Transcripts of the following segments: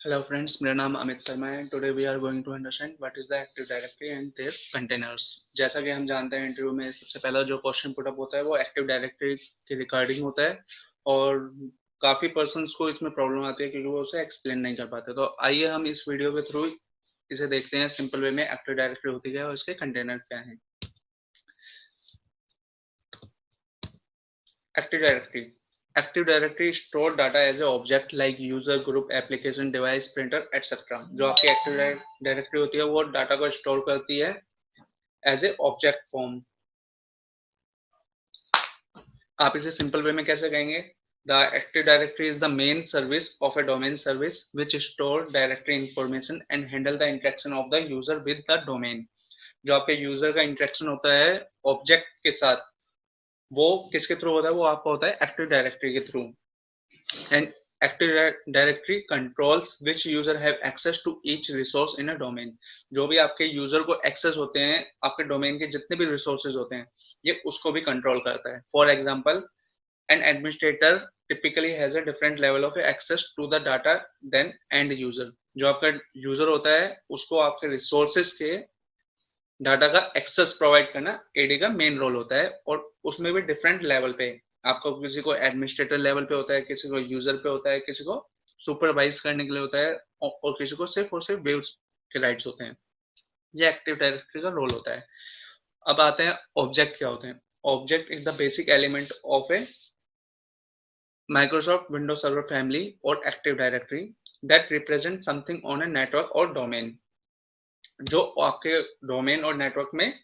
Hello friends, मेरा नाम अमित शर्मा है। Today we are going to understand what is the Active Directory and their containers। जैसा कि हम जानते हैं इंटरव्यू में सबसे पहला जो क्वेश्चन पुट अप होता है वो एक्टिव डायरेक्टरी के रिगार्डिंग होता है और काफी पर्सन्स को इसमें प्रॉब्लम आती है क्योंकि वो उसे एक्सप्लेन नहीं कर पाते। तो आइए हम इस वीडियो के थ्रू इसे देखते हैं सिंपल वे में एक्टिव डायरेक्टरी होती क्या है और इसके कंटेनर क्या है। Active Directory. Active Directory store data as a object like user, group, application, device, printer, etc. जो आपकी Active Directory होती है वो डाटा को स्टोर करती है एज ए ऑब्जेक्ट फॉर्म। आप इसे सिंपल वे में कैसे कहेंगे? The active directory is the main service of A domain service which store directory information and handle the interaction of the user with the domain. जो आपके user का interaction होता है ऑब्जेक्ट के साथ वो किसके थ्रू होता है? वो आपका होता है एक्टिव डायरेक्टरी के through. And Active Directory controls which user have access to each resource in a domain। जो भी आपके यूजर को एक्सेस होते हैं आपके डोमेन के जितने भी रिसोर्सेज होते हैं ये उसको भी कंट्रोल करता है। For example an administrator typically has a different level of access to the data than end user। जो आपका यूजर होता है उसको आपके रिसोर्सेज के डाटा का एक्सेस प्रोवाइड करना एडी का मेन रोल होता है और उसमें भी डिफरेंट लेवल पे। आपको किसी को एडमिनिस्ट्रेटर लेवल पे होता है, किसी को यूजर पे होता है, किसी को सुपरवाइज करने के लिए होता है और किसी को सिर्फ और सिर्फ वेव्स के राइट्स होते हैं। ये एक्टिव डायरेक्टरी का रोल होता है। अब आते हैं ऑब्जेक्ट क्या होते हैं। Object is the basic element of a Microsoft Windows server family और active directory that represent something on a network और डोमेन। जो आपके डोमेन और नेटवर्क में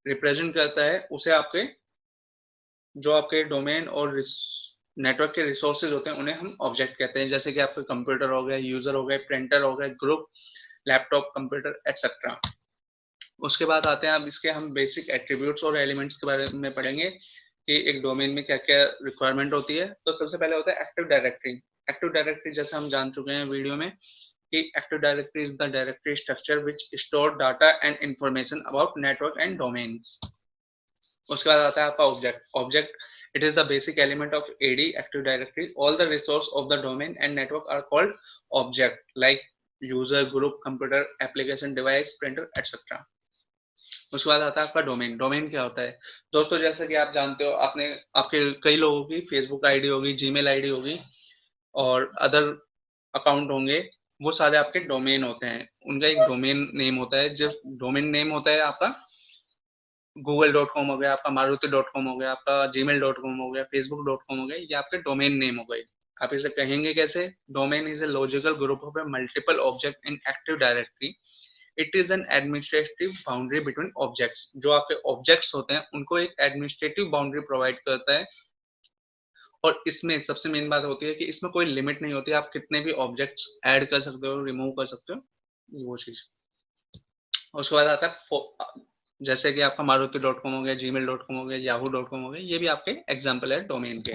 रिप्रेजेंट करता है उसे आपके जो आपके डोमेन और नेटवर्क के रिसोर्सेज होते हैं उन्हें हम ऑब्जेक्ट कहते हैं। जैसे कि आपके कंप्यूटर हो गए, यूजर हो गए, प्रिंटर हो गए, ग्रुप, लैपटॉप, कंप्यूटर एक्सेट्रा। उसके बाद आते हैं अब इसके हम बेसिक एट्रीब्यूट्स और एलिमेंट्स के बारे में पढ़ेंगे कि एक डोमेन में क्या क्या रिक्वायरमेंट होती है। तो सबसे पहले होता है एक्टिव डायरेक्टरी। एक्टिव डायरेक्टरी जैसे हम जान चुके हैं वीडियो में कि active directory is the directory structure which store data and information about network and domains. उसके बाद आता है आपका object. Object it is the basic element of AD Active Directory। All the resource of the domain and network are called object like user, group, computer, application, device, printer, etc। उसके बाद आता है आपका डोमेन। डोमेन क्या होता है दोस्तों? जैसे कि आप जानते हो आपने आपके कई लोगों की फेसबुक आईडी होगी, जीमेल आईडी होगी और अदर अकाउंट होंगे। वो सारे आपके डोमेन होते हैं। उनका एक डोमेन नेम होता है। जो डोमेन नेम होता है आपका google.com हो गया, आपका maruti.com हो गया, आपका gmail.com हो गया, facebook.com हो गया, ये आपके डोमेन नेम हो गए। आप इसे कहेंगे कैसे? Domain is a logical group of multiple object in active directory. It is an administrative boundary between objects. जो आपके ऑब्जेक्ट्स होते हैं उनको एक एडमिनिस्ट्रेटिव बाउंड्री प्रोवाइड करता है और इसमें सबसे मेन बात होती है कि इसमें कोई लिमिट नहीं होती। आप कितने भी ऑब्जेक्ट्स ऐड कर सकते हो, रिमूव कर सकते हो, वो चीज। उसके बाद आता है जैसे कि आपका maruti.com हो गया, gmail.com हो गया, yahoo.com हो गया, ये भी आपके एग्जाम्पल है डोमेन के।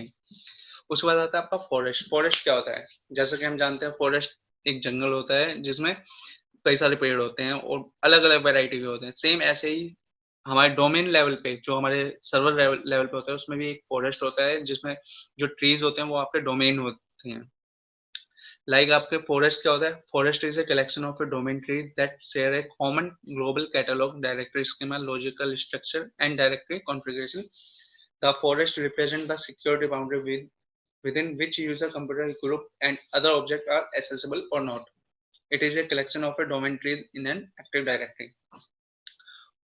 उसके बाद आता है आपका फॉरेस्ट। फॉरेस्ट क्या होता है? जैसा कि हम जानते हैं फॉरेस्ट एक जंगल होता है जिसमें कई सारे पेड़ होते हैं और अलग अलग वैरायटी के होते हैं। सेम ऐसे ही हमारे डोमेन लेवल पे जो हमारे सर्वर लेवल पे होता है उसमें भी एक फॉरेस्ट होता है जिसमें जो ट्रीज होते हैं वो आपके डोमेन होते हैं। आपके फॉरेस्ट क्या होता है? Forest is a collection of A domain tree that share A common global catalogue, directory schema, logical structure and directory configuration. The forest represent the security boundary within which user, computer, group and other objects are accessible or not। It is a collection of a domain trees in an active directory।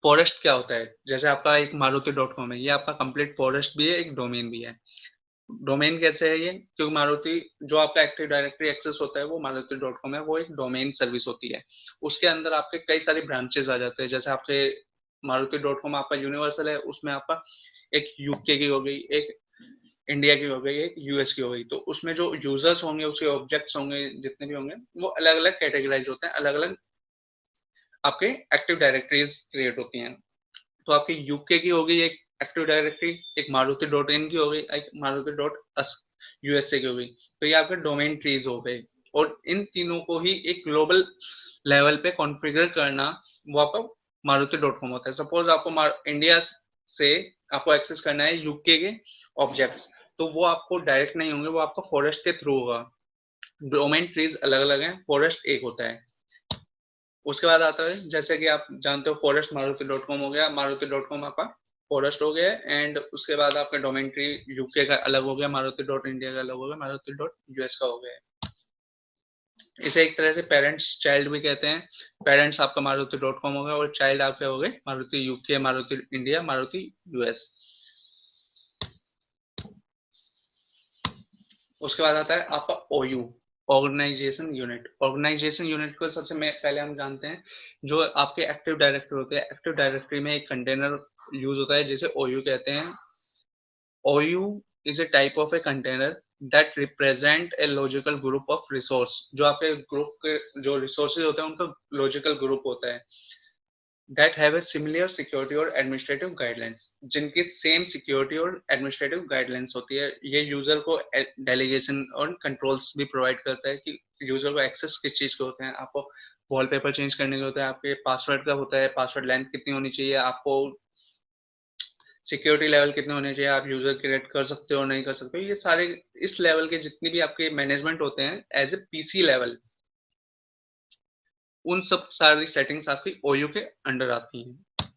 Forest क्या होता है? जैसे आपका एक maruti.com है, ये आपका complete forest भी है, एक डोमेन भी है। डोमेन कैसे है ये? क्योंकि मारुति जो आपका एक्टिव डायरेक्टरी एक्सेस होता है वो maruti.com है, वो एक डोमेन सर्विस होती है। उसके अंदर आपके कई सारे ब्रांचेस आ जाते हैं। जैसे आपके maruti.com आपका यूनिवर्सल है, उसमें आपका एक यूके की हो गई, एक इंडिया की हो गई, एक यूएस की हो गई। तो उसमें जो यूजर्स होंगे, उसके ऑब्जेक्ट्स होंगे, जितने भी होंगे वो अलग अलग कैटेगराइज होते हैं, अलग अलग आपके एक्टिव डायरेक्टरीज क्रिएट होती हैं। तो आपकी यूके की होगी एक एक्टिव डायरेक्टरी, एक maruti.in की हो गई, एक maruti.us यूएसए की हो गई। तो ये आपके डोमेन ट्रीज हो गए और इन तीनों को ही एक ग्लोबल लेवल पे कॉन्फ़िगर करना वो आपका maruti.com होता है। सपोज आपको इंडिया से आपको एक्सेस करना है यूके के ऑब्जेक्ट्स, तो वो आपको डायरेक्ट नहीं होंगे, वो आपको फॉरेस्ट के थ्रू होगा। डोमेन ट्रीज अलग अलग हैं, फॉरेस्ट एक होता है। उसके बाद आता है, जैसे कि आप जानते हो फॉरेस्ट maruti.com हो गया, maruti.com आपका फॉरेस्ट हो गया, एंड उसके बाद आपका डोमेन ट्री यूके का अलग हो गया, maruti.india का अलग हो गया, maruti.us का हो गया। इसे एक तरह से पेरेंट्स चाइल्ड भी कहते हैं। पेरेंट्स आपका maruti.com हो गया और चाइल्ड आपके हो गए Maruti UK, Maruti India, Maruti US. उसके बाद आता है आपका ओयू, ऑर्गेनाइजेशन यूनिट। ऑर्गेनाइजेशन यूनिट को सबसे पहले हम जानते हैं, जो आपके एक्टिव डायरेक्टरी होते हैं, एक्टिव डायरेक्टरी में एक कंटेनर यूज होता है जिसे ओयू कहते हैं। OU is a type of a container that represent a logical group of resource। जो आपके ग्रुप के जो रिसोर्सेज होते हैं उनका लॉजिकल ग्रुप होता है। that have a similar security और administrative guidelines, जिनकी सेम सिक्योरिटी और एडमिनिस्ट्रेटिव गाइडलाइंस होती है। ये यूजर को डेलीगेशन और कंट्रोल्स भी प्रोवाइड करता है कि यूजर को एक्सेस किस चीज के होते हैं। आपको वॉलपेपर चेंज करने के होता है, आपके पासवर्ड का होता है, पासवर्ड लेंथ कितनी होनी चाहिए, आपको सिक्योरिटी लेवल कितने होने चाहिए, आप यूजर क्रिएट कर सकते हो नहीं कर सकते हो, ये सारे इस लेवल के जितनी भी आपके मैनेजमेंट होते हैं एज ए पीसी लेवल, उन सब सारी सेटिंग्स आपकी ओयू के अंडर आती हैं।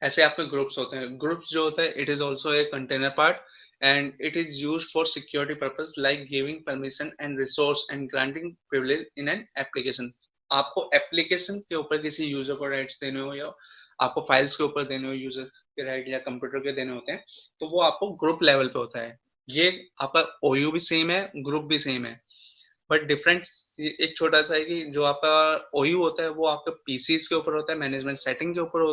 ऐसे आपके ग्रुप्स होते हैं। ग्रुप्स जो होता है it is also a container part and it is use for security purpose like giving permission and resource and granting privilege in an application. आपको एप्लीकेशन के ऊपर किसी यूजर को राइट्स देने हो या आपको फाइल्स के ऊपर देने हो यूजर के राइट या कंप्यूटर के देने होते हैं, तो वो आपको ग्रुप लेवल पे होता है। ये आपका ओयू भी सेम है, ग्रुप भी सेम है, बट डिफरेंस एक छोटा सा है कि जो आपका ओयू होता है वो आपके पीसीज के ऊपर होता है, मैनेजमेंट सेटिंग के ऊपर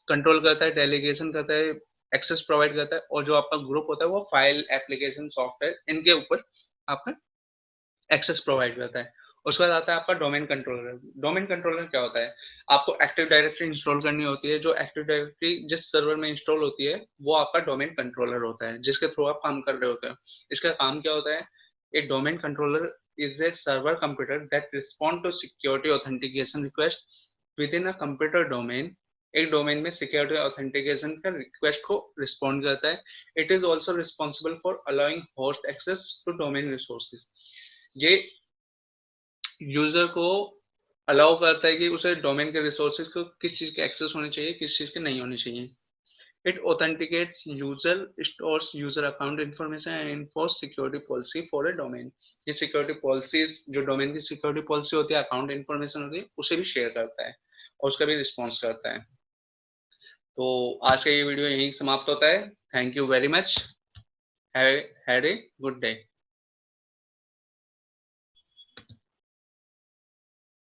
कंट्रोल करता है, डेलीगेशन करता है, एक्सेस प्रोवाइड करता है, और जो आपका ग्रुप होता है वो फाइल, एप्लीकेशन, सॉफ्टवेयर, इनके ऊपर आपका एक्सेस प्रोवाइड करता है। उसके बाद आता है आपका डोमेन कंट्रोलर। डोमेन कंट्रोलर क्या होता है? आपको एक्टिव डायरेक्टरी इंस्टॉल करनी होती है। जो एक्टिव डायरेक्टरी जिस सर्वर में इंस्टॉल होती है वो आपका डोमेन कंट्रोलर होता है, जिसके थ्रू आप काम कर रहे होते हैं। इसका काम क्या होता है? एक domain controller is a server computer that respond to security authentication request within a computer domain। एक डोमेन में सिक्योरिटी ऑथेंटिकेशन का रिक्वेस्ट को रिस्पॉन्ड करता है। It is also responsible for allowing host access to domain resources. ये user को allow करता है कि उसे डोमेन के रिसोर्सेज को किस चीज के एक्सेस होने चाहिए, किस चीज के नहीं होने चाहिए। It authenticates user, stores user account information and enforce security policy for a domain. ये सिक्योरिटी पॉलिसीज, जो डोमेन की सिक्योरिटी पॉलिसी होती है, अकाउंट इन्फॉर्मेशन होती है, उसे भी शेयर करता है और उसका भी रिस्पॉन्स करता है। तो आज का ये वीडियो यहीं समाप्त होता है। Thank you very much. Have a good day.